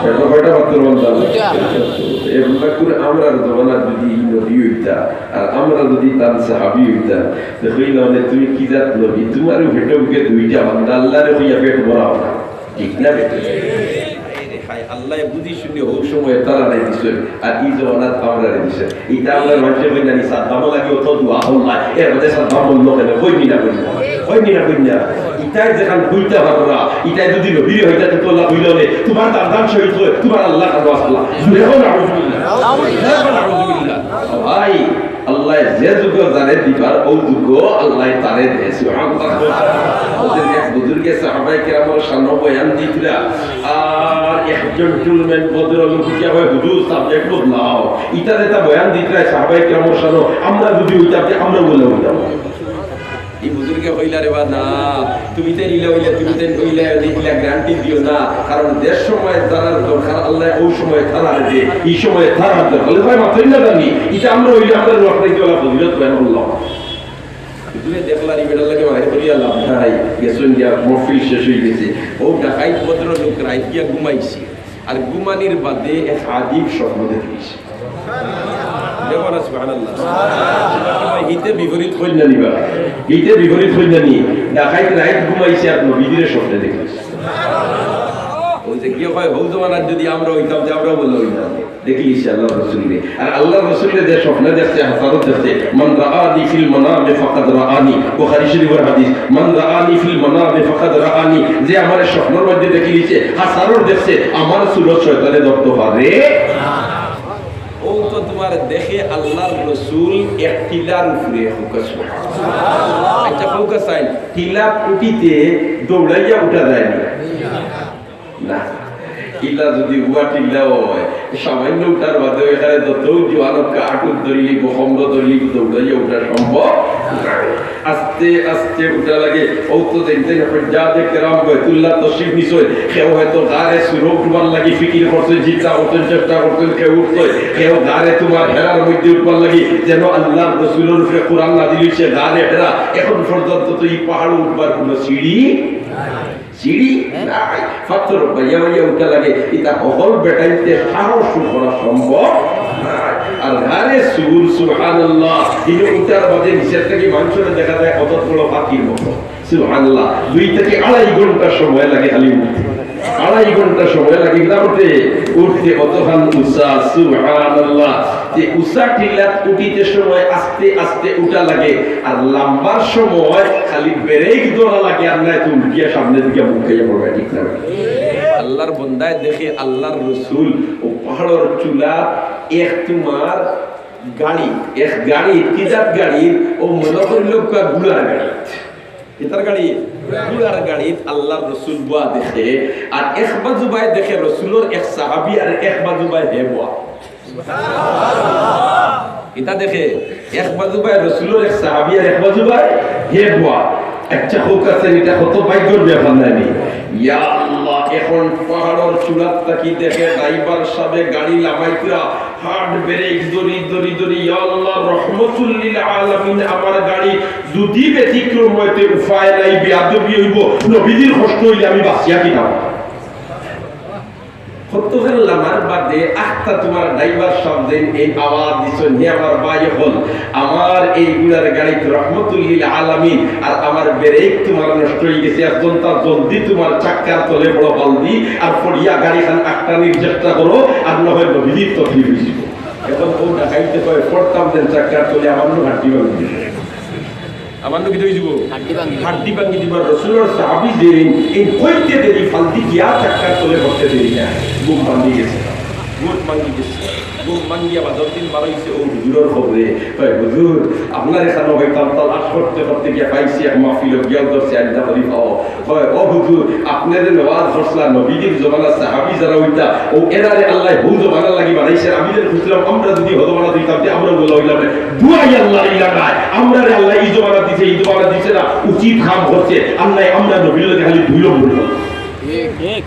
এটা কয়টা মাত্র বলতাম এগুলা করে আমরা জমানা যদি নবী হইতা আর আমরা যদি তার সাহাবী হইতা তো কইলা মানে তুমি কি জাত নবী তোমারও ভেটকে দুইটা বান্দা আল্লাহরে কইয়া পেট ভরাও না ঠিক না বেটা আল্লাহ বুঝি শুনে ওই সময় তারা নাই দিছে আর এই জমানা আমরা দিছে এটা আমরা মানুষের কইনা নি সাদাম লাগি অত দোয়া আল্লাহ এর মধ্যে সাদাম বললো কেন কইনি না কইনা ইটাই যেখান কইতা পাররা ইটাই যদি নবী হইতা তো আল্লাহ কইলনে তোমার দান শহীদ হয় তোমার আল্লাহ কাছে আসলা জুরে হল আউযুবিল্লাহ ভাই আল্লাহ যে যুগ জানে দিবার ও যুগ আল্লাহ তারে দেয় সুবহানাল্লাহ ওদের এক বুজুর্গে সাহাবায়ে কেরামের সামনে বয়ান দিতরা আর একজন টুলমেন ভদ্রলোক কি হয় হুজুর সাবজেক্ট বদলাও এটা যেটা বয়ান দিতরা সাহাবায়ে কেরামের সামনে আমরা যদি হইতাম আমরা বলে হইতাম এই বুজুর্গে হইলা রে বা না তুমি তো নিলে হইলে তুমি তো হইলে দিলা গ্যারান্টি দিও না কারণ দেশ সময় তারার দরকার আল্লাহ ওই সময় তারার দে এই সময় তারার দরকার বলে ভাই মাত্রই না জানি এটা আমরা হইলে আমরা রোক নাই বলা ফজিলত বয়ান আল্লাহ তুমি দেখলারি বেড়া লাগে মারে করি আল্লাহ ভাই গেছুন দিয়া মফিল শেষ হয়ে গেছে ও ঢাকাই ভদ্র লোক রাত গিয়া ঘুমাইছে আর ঘুমানির বাদে এক আদিব স্বপ্ন দেখেছে দেখো না সুবহানাল্লাহ হিতে বিপরীত হইল না নিবা হিতে বিপরীত হইল না নি ঢাকাইতে রাত ঘুমাইছে আর নবীদের স্বপ্ন দেখেছে ওই যে কি হয় হৌ জমানার যদি আমরা হইতাম যে আমরা বললে হইতাম দেখি আল্লাহ রাসূলকে আর আল্লাহ রাসূলের যে স্বপ্ন দেখছে হাসারত দেখছে মান রাআনি ফিল মানামে ফাকাদ রাআনি বুখারী শরীফের হাদিস মান রাআনি ফিল মানামে ফাকাদ রাআনি যে আমার স্বপ্নের মধ্যে দেখিছে হাসারত দেখছে আমার সুরত শয়তানে ধরতে পারে ও তো তোমার দেখে আল্লাহর রাসূল এক টিলার উপরে ফোকাস করে আচ্ছা ফোকাস আই টিলা উঠিতে দৌড়াইয়া উঠা যায় না ইলা যদি উয়া টিলা হয় সামান্য উঠার বাদে এখানে যত জোয়ানকে আটুর ধরলি বহম্ব ধরলি দৌড়াইয়া উঠা সম্ভব আস্তে আস্তে উঠা লাগে ও তো দেখতেন যা কেরাম বাইতুল্লাহ তশরিফ নিছয় কেউ হয়তো গারে সুরক উঠবার লাগি ফিকির করছে জিতা করতে চেষ্টা করতেন কেউ উঠতই কেউ গারে তোমার হেরার মধ্যে উঠবার লাগি যেন আল্লাহ রাসূলের উপরে কোরআন নাযিল হইছে গারে হেরা এখন পর্যন্ত তো এই পাহাড় উঠবার কোনো সিঁড়ি নাই পাথর বাইয়া উঠা লাগে এটা হল বেটাইতে সাহস করা সম্ভব আর গারে সুর সুবহানাল্লাহ দিন উঠার বাদে নিচের থেকে মানুষের দেখা যায় কত বড় পাখির মতো সুবহানাল্লাহ 2 থেকে 2.5 ঘন্টা সময় লাগে খালি উঠতে 2.5 ঘন্টা সময় লাগে উঠতে কতক্ষণ উসা সুবহানাল্লাহ যে উসা টিলা উঠিতে সময় আস্তে আস্তে উঠা লাগে আর লম্বার সময় খালি ব্রেক দেওয়া লাগে আর না তো উঠিয়া সামনে দিকে মুখ খাইয়া পড়বে ঠিক না আল্লাহর বান্দায় দেখে আল্লাহর রাসূল ও পাহাড়ের চূড়া এক তোমার গাড়ি কিজাত গাড়ি ও মনে করিল গুড়ার গাড়ি এটার গাড়ি গুড়ার গাড়ি আল্লাহর রাসূল বুয়া দেখে আর এক বাজুবাই দেখে রাসূলের এক সাহাবী আর এক বাজুবাই হে বুয়া এটা দেখে এক বাজুবাই রাসূলের এক সাহাবী আর এক বাজুবাই হে বুয়া আচ্ছা হোক আছে এটা কত ভাগ্যের ব্যাপার নানি ইয়া আল্লাহ এখন পাহাড়ের চূড়াত তাকি দেখে ড্রাইভার সাহেব গাড়ি লাগাইতরা হার্ড ব্রেক দড়ি ইয়া আল্লাহ রহমাতুল লিল আলামিন আমার গাড়ি যদি ব্যতিক্রম হইতে উপায় নাই বেয়াদবি হইব নবীজির কষ্ট হইলে আমি বাঁচিয়া কি না কতক্ষণ লামার বাদে আখতা তোমার ড্রাইভার সাহেব এই আওয়াজ দিছেন হে আমার ভাই হল আমার এই গুড়ার গাড়িতে রহমাতুল লিল আলামিন আর আমার ব্রেক তোমার নষ্ট হয়ে গেছে এখন তা জলদি তোমার চাক্কার তলে বড় বালদি আর পড়িয়া গাড়িখান আটকানির চেষ্টা করো আর না হয় নবীজির তকলিফ হইছে এখন কোন ঢাকাইতে কয় পড়তাম দেন চাক্কার তলে আমার ঘাটি ভাঙি আমার নবী হই দিব হাড্ডি ভাঙি দিবার রাসূলের সাহাবী দেন এই কইতে দেরি ফালদি গিয়া চাক্কার তলে বসতে দেরি না ঘুম ভাঙি গেছে ঘুম ভাঙিয়া বাদর দিন বাড়াইছে ও হুজুরের খবরে কয় হুজুর আপনার এখানে হইতাম তালাশ করতে গিয়া পাইছি এক মাহফিল গিয়া ধরছে আড্ডা করি পাও কয় ও হুজুর আপনাদের নেওয়াজ হসলা নবীদের জমানা সাহাবী যারা হইতা ও এরারে আল্লাহ হু জমানা লাগি বানাইছে আমি যে খুঁজলাম আমরা যদি হজমানা দিতাম যে আমরা বলা হইলাম দুয়াই আল্লাহ ইলাকায় আমরা রে আল্লাহ এই জমানা দিছে না উচিত কাম করছে আল্লাহ আমরা নবীর লাগে খালি ধুইলো বলবো ঠিক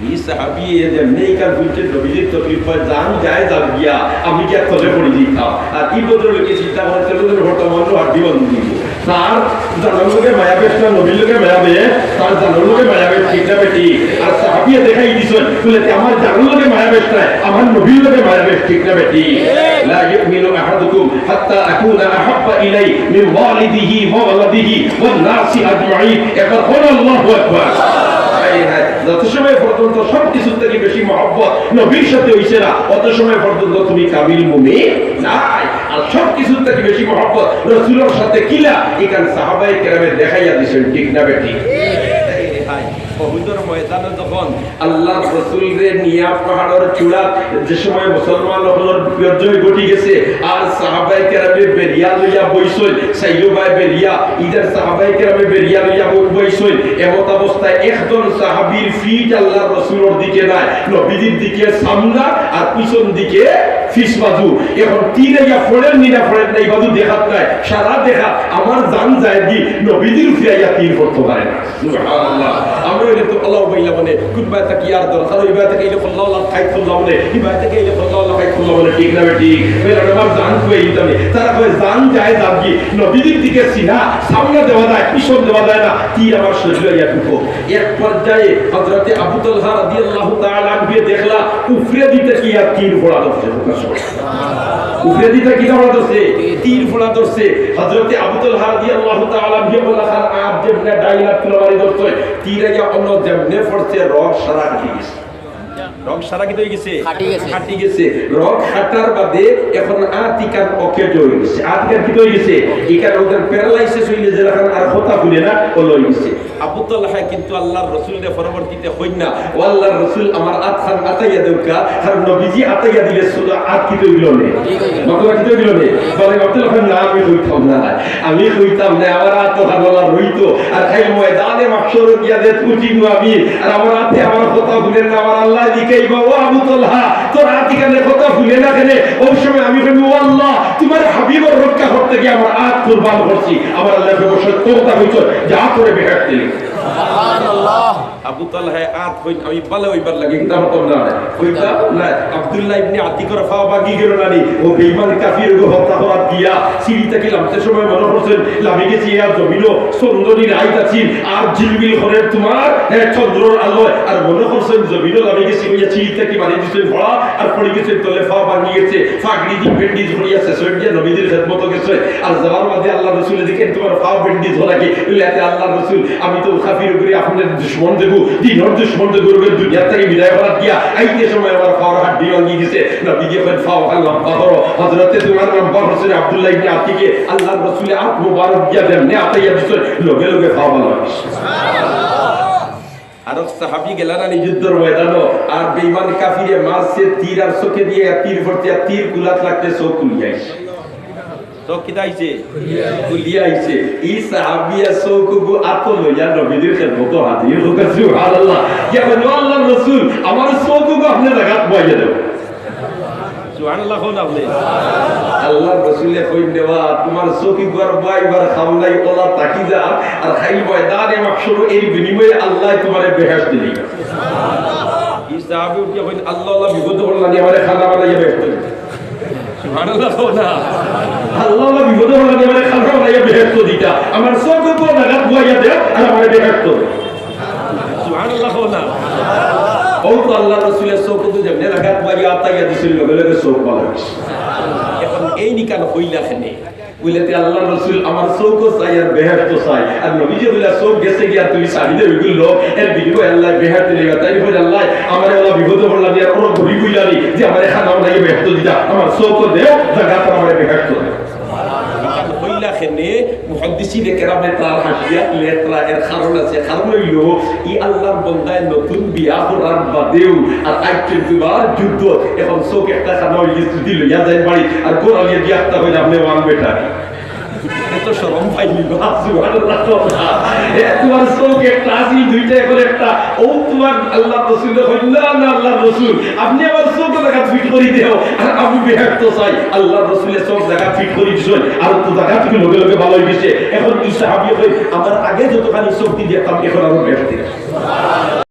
এই সাহাবী এদের নেইকার বুঝতে নবীর তকলিফ হয় জান যায় যাব গিয়া আমি কি তলে পড়ে দিতাম আর এই বদলে লোকে চিন্তা করে চলে বর্তমান হাড্ডি বন্ধ দিব তার জানার লোকে মায়া বেশ না নবীর লোকে মায়া বে তার জানার লোকে মায়া বেশ ঠিক না বেটি আর সাহাবিয়ে দেখাই দিছেন বলে আমার জানার লোকে মায়া বেশ না আমার নবীর লোকে মায়া বেশ ঠিক না বেটি লা ইউমিনু আহাদুকুম হাত্তা আকুনা আহাব্বা ইলাই মিন ওয়ালিদিহি ওয়া ওয়ালাদিহি ওয়ান নাসি আজমাইন এখন আল্লাহু আকবার যত সময় পর্যন্ত সবকিছুর থেকে বেশি মহব্বত নবীর সাথে হইছে না অত সময় পর্যন্ত তুমি কামিল মুমিন নাই আর সবকিছুর থেকে বেশি মহব্বত রাসূলের সাথে কিলা এখানে সাহাবায়ে কেরামে দেখাইয়া দিয়েছেন ঠিক না বেটি বহুদর ময়দানে যখন আল্লাহ রাসূলের নিয়া পাহাড়ের চূড়া যে সময় মুসলমান হলোর বিজয় ঘটি গেছে আর সাহাবায়ে কেরামে বেরিয়া লইয়া বইছল সাইয়্যিবা বেরিয়া ইদার সাহাবায়ে কেরামে বেরিয়া লইয়া বইছল এমত অবস্থায় একজন সাহাবীর ফিট আল্লাহ রাসূলের দিকে নাই নবীর দিকে সামনা আর পিছন দিকে ফিস বাজু এখন তীরেয়া ফড়েন নিনা ফড়েন নাই বাজু দেখাত নাই সারা দেখা আমার জান যায় দি নবীর ফিরাইয়া তীর করতে পারে না সুবহানাল্লাহ আমরা এটা তো আল্লাহ বাইলা মানে কোন বাতা কি আর দরকার ওই বাতা কে আল্লাহ আল্লাহ খাই খুল্লাহ বলে এই বাতা কে আল্লাহ আল্লাহ খাই খুল্লাহ বলে ঠিক না ঠিক বেলা আমার জান কই ইতামে তারা কই জান যায় যাবি নবীর দিকে সিনা সামনে দেওয়া যায় পিছন দেওয়া যায় না তীর আমার শরীরে ইয়া ঢুকো এক পর্যায়ে হযরতে আবু তালহা রাদিয়াল্লাহু তাআলা আনকে দেখলা উফরে দিতে কি আর তীর ফোড়া ধরছে উফরে দিতে কি ফোড়া ধরছে তীর ফোড়া ধরছে হযরতে আবু তালহা রাদিয়াল্লাহু তাআলা আনকে বললা খান আপ যেমনে ডাইলা তলোয়ারি ধরছে তীরে যা অন্য যেমনে ফোড়ছে রক সারা কি গেছে রক সারা কি হয়ে গেছে ফাটি গেছে রক ফাটার বাদে এখন আতিকার ওকে হয়ে গেছে আতিকার কি হয়ে গেছে এখানে ওদের প্যারালাইসিস হইলে যে এখন আর কথা ভুলে না ও লই গেছে আবু তালহা কিন্তু আল্লাহর রাসূলের পরবর্তীতে হইন না ও আল্লাহর রাসূল আমার আতখান আতাইয়া দেউকা আর নবীজি আতাইয়া দিলে সুরা আত কি হইল না মতলব কি হইল না বলে আবু তালহা না আমি হইতাম না আমার আত ভালো রইতো আর খাই ময়দানে মাহশর গিয়া দে উঠিনু আমি আর আমার আতে আমার কথা ভুলে না আমার আল্লাহ দিকেই বাবা আবু তালহা তোর আতিকানে কথা ভুলে না কেন ওই সময় আমি কই ও আল্লাহ তোমার হাবিবের রক্ষা করতে গিয়ে আমার আত কুরবান করছি আমার আল্লাহ বসে তোতা হইতো যা করে বেকার দিলি সুবহানাল্লাহ আবু তালহা আত হই আমি বলে ওইবার লাগে কিন্তু আমার তো না কইতা না আব্দুল্লাহ ইবনে আতিকর ফাওয়াগি গেল নানি ও বেঈমান কাফির গো হত্যা করা দিয়া সিঁড়ি থেকে নামতে সময় মনে করছেন লামি গেছি আর জমিনো সুন্দরী রাইত আছি আর জিলবিল করে তোমার চন্দ্রর আলো আর মনে করছেন জমিনো লামি গেছি কইয়া সিঁড়ি থেকে মারি দিছেন ভরা আর পড়ে গেছে তলে ফাওয়া ভাঙি গেছে ফাগড়ি দি বেন্ডিজ হইয়া শেষ হয়ে গিয়ে নবীদের খেদমত গেছে আর যাওয়ার মধ্যে আল্লাহ রাসূলের দিকে তোমার ফাওয়া বেন্ডিজ হলা কি ইলাতে আল্লাহ রাসূল আমি তো কাফির করে আপনাদের দুশমন দেব দিনর দুশমন দেব দুনিয়া থেকে বিদায় করা দিয়া আইতে সময় আমার ফাওয়ার হাড্ডি ভাঙি গেছে নবী দিয়ে কইন ফাওয়া আল্লাহ পাহর হযরতে তোমার নাম বরসে আব্দুল্লাহ ইবনে আতিকে আল্লাহ রাসূল আত মুবারক দিয়া দেন নে আতাইয়া দিছে লগে লগে ফাওয়া ভাঙা সুবহানাল্লাহ আর সাহাবী গেলানা যুদ্ধের ময়দানে আর বেঈমান কাফিরে মারছে তীর আর চোখে দিয়ে তীর ভরতে তীর গুলাত লাগতে চোখ কুলিয়াইছে তো কি দাইছে কুলিয়াইছে এই সাহাবিয়া চোখগু আতল লইয়া নবীদের খেদমত হাজির হয়ে সুবহানাল্লাহ ইয়া আল্লাহর রাসূল আমার চোখগু আপনি লাগাত বইয়া দাও সুবহানাল্লাহ কোন আপনি আল্লাহর রাসূলে কই দেওয়া তোমার চোখি গর বাইবার খামলাই ওলা তাকি যা আর খাই ময়দানে মাহশর এর বিনিময়ে আল্লাহ তোমারে বেহেশত দিবে সুবহানাল্লাহ এই সাহাবী কি কই আল্লাহ আল্লাহ বিপদ হল্লা নি আমারে খানা বানাইয়া বেহেশত দিবে সুবহানাল্লাহ না আল্লাহ আল্লাহ বিপদ হল্লা নি আমারে খানা বানাইয়া বেহেশত দিতা আমার চোখ গো লাগাত বইয়া দাও আর আমারে বেহেশত সুবহানাল্লাহ না ও তো আল্লাহ রাসূলের চোখে যেমনে লাগাত বইয়া আতাইয়া দিছিল লগে লগে চোখ ভালো এখন এই নিকান হইলা কেনে বলেতে আল্লাহ রাসূল আমার চোখও চাই আর বেহেশত চাই আর নবীজি বলে চোখ গেছে গিয়া তুমি সাহিদে হইল এর বিনিময়ে আল্লাহ বেহেশত দিবা তাই বলে আল্লাহ আমারে ওলা বিপদ হল্লা নি আর ওর ঘুরি কইলানি যে আমারে খানা বানাইয়া বেহেশত দিতা আমার চোখও দেও জায়গাটা আমারে বেহেশত দাও হইলা কেনে মুহাদ্দিসিনে কেরামে তার হাসিয়াত লেতরা এর কারণ আছে কারণ হইল ই আল্লাহর বান্দায় নতুন বিয়া করার বাদেও আর আইতে দুবার যুদ্ধ এখন চোখ একটা খানা হইলে দিল ইয়া যায় বাড়ি আর গোরালিয়া বিয়াটা হইলে আপনি ওয়ান বেটা এত শরম পাইনি সুবহানাল্লাহ তোমার চোখ একটা আসি দুইটা করে একটা ও তোমার আল্লাহ রাসূল হইল না আল্লাহ রাসূল আপনি আমার চোখ লাগা ফিট করি দেও আর আমি বেহেশত চাই আল্লাহ রাসূলের চোখ লাগা ফিট করি দিছেন আর তো জায়গা থেকে লগে লগে ভালো হই গেছে এখন এই সাহাবী কই আমার আগে যতখানি চোখ দিয়ে দেখতাম এখন আরো বেহেশত সুবহানাল্লাহ